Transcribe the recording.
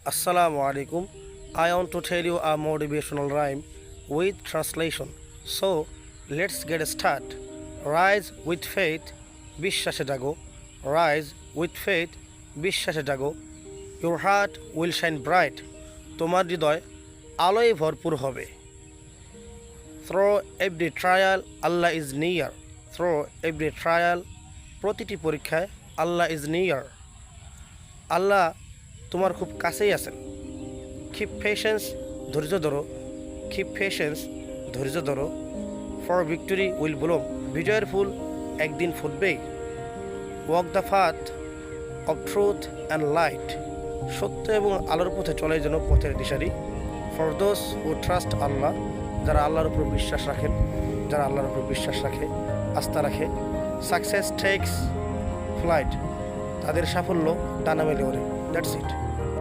Assalamu alaikum. I want to tell you a motivational rhyme with translation. So let's get started. Rise with faith, বিশ্বাসে জাগো. Rise with faith, বিশ্বাসে জাগো. Your heart will shine bright. তোমার হৃদয় আলোয় ভরপুর হবে. Through every trial, Allah is near. Through every trial, প্রতিটি পরীক্ষায় Allah is near. আল্লাহ তোমার খুব কাছেই আছেন। কিপ পেশেন্স, ধৈর্য ধরো। কিপ পেশেন্স, ধৈর্য ধরো। ফর ভিক্টরি উইল ব্লুম, বিজয়ের ফুল একদিন ফুটবেই। Walk the path of truth and light, সত্য এবং আলোর পথে চলে যেন পথের দিশারি। ফর দোজ হু ট্রাস্ট আল্লাহ, যারা আল্লাহর উপর বিশ্বাস রাখেন, যারা আল্লাহর উপর বিশ্বাস রাখে, আস্থা রাখে। সাকসেস টেকস ফ্লাইট, তাদের সাফল্য ডানা মেলে ওড়ে। That's it.